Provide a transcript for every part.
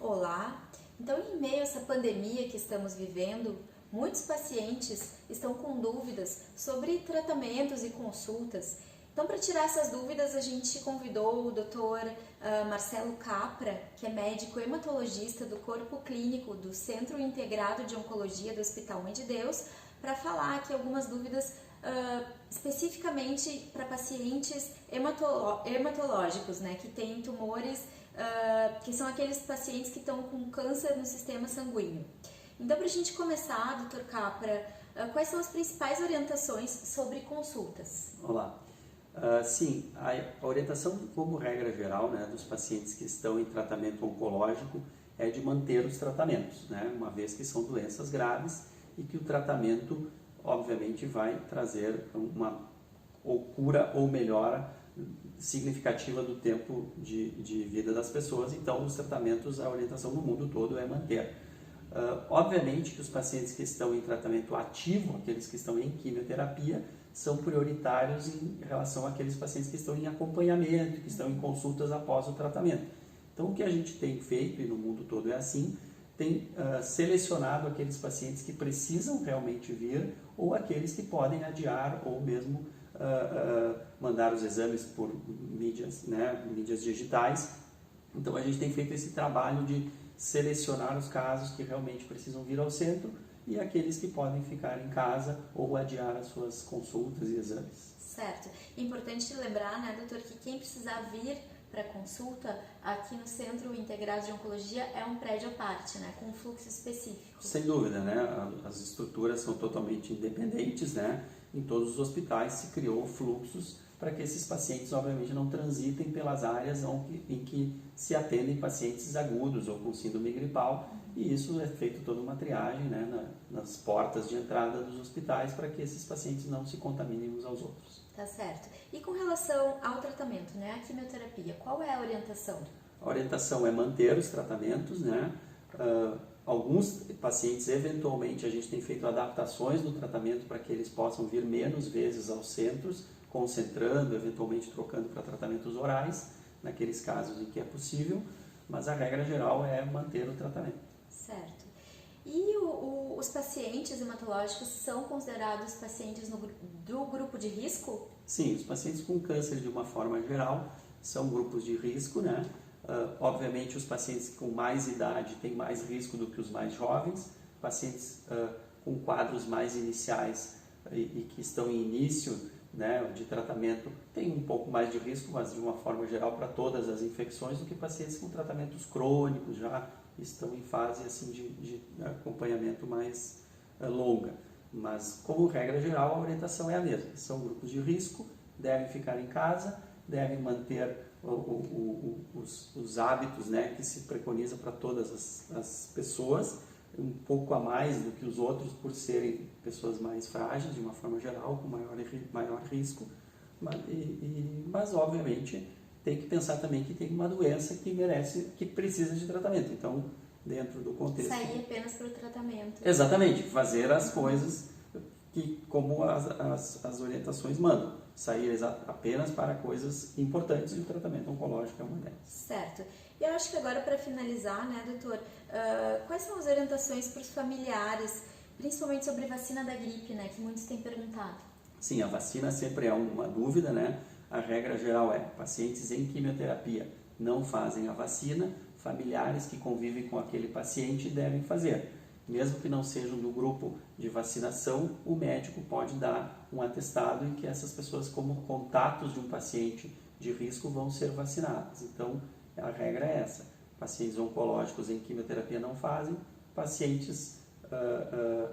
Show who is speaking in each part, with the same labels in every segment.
Speaker 1: Olá! Então, em meio a essa pandemia que estamos vivendo, muitos pacientes estão com dúvidas sobre tratamentos e consultas. Então, para tirar essas dúvidas, a gente convidou o Dr. Marcelo Capra, que é médico hematologista do Corpo Clínico do Centro Integrado de Oncologia do Hospital Mãe de Deus, para falar aqui algumas dúvidas especificamente para pacientes hematológicos, né, que têm tumores, que são aqueles pacientes que estão com câncer no sistema sanguíneo. Então, para a gente começar, Dr. Capra, quais são as principais orientações sobre consultas?
Speaker 2: Olá. Sim, a orientação, como regra geral, né, dos pacientes que estão em tratamento oncológico é de manter os tratamentos, né, uma vez que são doenças graves e que o tratamento, obviamente, vai trazer uma ou cura ou melhora significativa do tempo de vida das pessoas. Então, os tratamentos, a orientação no mundo todo é manter. Obviamente que os pacientes que estão em tratamento ativo, aqueles que estão em quimioterapia, são prioritários em relação àqueles pacientes que estão em acompanhamento, que estão em consultas após o tratamento. Então, o que a gente tem feito, e no mundo todo é assim, tem selecionado aqueles pacientes que precisam realmente vir ou aqueles que podem adiar ou mesmo mandar os exames por mídias, né, mídias digitais. Então, a gente tem feito esse trabalho de selecionar os casos que realmente precisam vir ao centro e aqueles que podem ficar em casa ou adiar as suas consultas e exames.
Speaker 1: Certo. Importante lembrar, né, doutor, que quem precisar vir para consulta aqui no Centro Integrado de Oncologia é um prédio à parte, né, com um fluxo específico.
Speaker 2: Sem dúvida, né? As estruturas são totalmente independentes, né? Em todos os hospitais se criou fluxos para que esses pacientes, obviamente, não transitem pelas áreas em que se atendem pacientes agudos ou com síndrome gripal, e isso é feito toda uma triagem, né, nas portas de entrada dos hospitais para que esses pacientes não se contaminem uns aos outros.
Speaker 1: Tá certo. E com relação ao tratamento, né, a quimioterapia, qual é a orientação?
Speaker 2: A orientação é manter os tratamentos, né? Alguns pacientes, eventualmente, a gente tem feito adaptações no tratamento para que eles possam vir menos vezes aos centros, concentrando, eventualmente trocando para tratamentos orais, naqueles casos em que é possível, mas a regra geral é manter o tratamento.
Speaker 1: Certo. E os pacientes hematológicos são considerados pacientes do grupo de risco?
Speaker 2: Sim, os pacientes com câncer, de uma forma geral, são grupos de risco, né? Obviamente, os pacientes com mais idade têm mais risco do que os mais jovens, pacientes com quadros mais iniciais e que estão em início, né, de tratamento têm um pouco mais de risco, mas de uma forma geral para todas as infecções, do que pacientes com tratamentos crônicos, já estão em fase assim, de acompanhamento mais longa. Mas, como regra geral, a orientação é a mesma. São grupos de risco, devem ficar em casa, devem manter os hábitos, né, que se preconiza para todas as pessoas, um pouco a mais do que os outros por serem pessoas mais frágeis, de uma forma geral, com maior risco, mas obviamente tem que pensar também que tem uma doença que precisa de tratamento. Então, dentro do contexto...
Speaker 1: Sair apenas para o tratamento.
Speaker 2: Exatamente, fazer as coisas como as orientações mandam. Sair apenas para coisas importantes, e o tratamento oncológico é uma delas.
Speaker 1: Certo. E eu acho que agora, para finalizar, né, doutor, quais são as orientações para os familiares, principalmente sobre a vacina da gripe, né, que muitos têm perguntado?
Speaker 2: Sim, a vacina sempre é uma dúvida, né? A regra geral é, pacientes em quimioterapia não fazem a vacina, familiares que convivem com aquele paciente devem fazer. Mesmo que não sejam do grupo de vacinação, o médico pode dar um atestado em que essas pessoas, como contatos de um paciente de risco, vão ser vacinadas. Então, a regra é essa. Pacientes oncológicos em quimioterapia não fazem, pacientes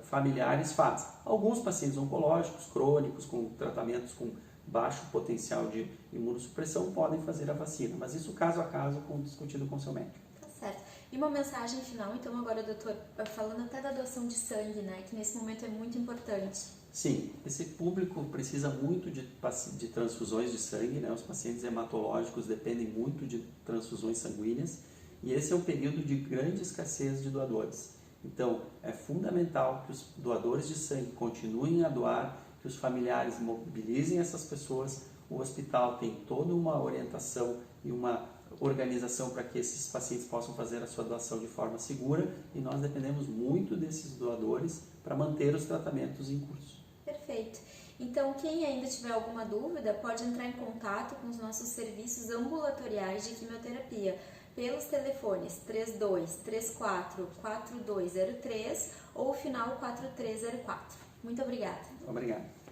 Speaker 2: familiares fazem. Alguns pacientes oncológicos, crônicos, com tratamentos com baixo potencial de imunossupressão, podem fazer a vacina, mas isso caso a caso, discutido com seu médico.
Speaker 1: Tá certo. E uma mensagem final, então, agora, doutor, falando até da doação de sangue, né, que nesse momento é muito importante.
Speaker 2: Sim, esse público precisa muito de transfusões de sangue, né? Os pacientes hematológicos dependem muito de transfusões sanguíneas e esse é um período de grande escassez de doadores. Então, é fundamental que os doadores de sangue continuem a doar, que os familiares mobilizem essas pessoas O hospital tem toda uma orientação e uma organização para que esses pacientes possam fazer a sua doação de forma segura e nós dependemos muito desses doadores para manter os tratamentos em curso.
Speaker 1: Perfeito. Então, quem ainda tiver alguma dúvida, pode entrar em contato com os nossos serviços ambulatoriais de quimioterapia pelos telefones 3234-4203 ou final 4304. Muito obrigada.
Speaker 2: Obrigado.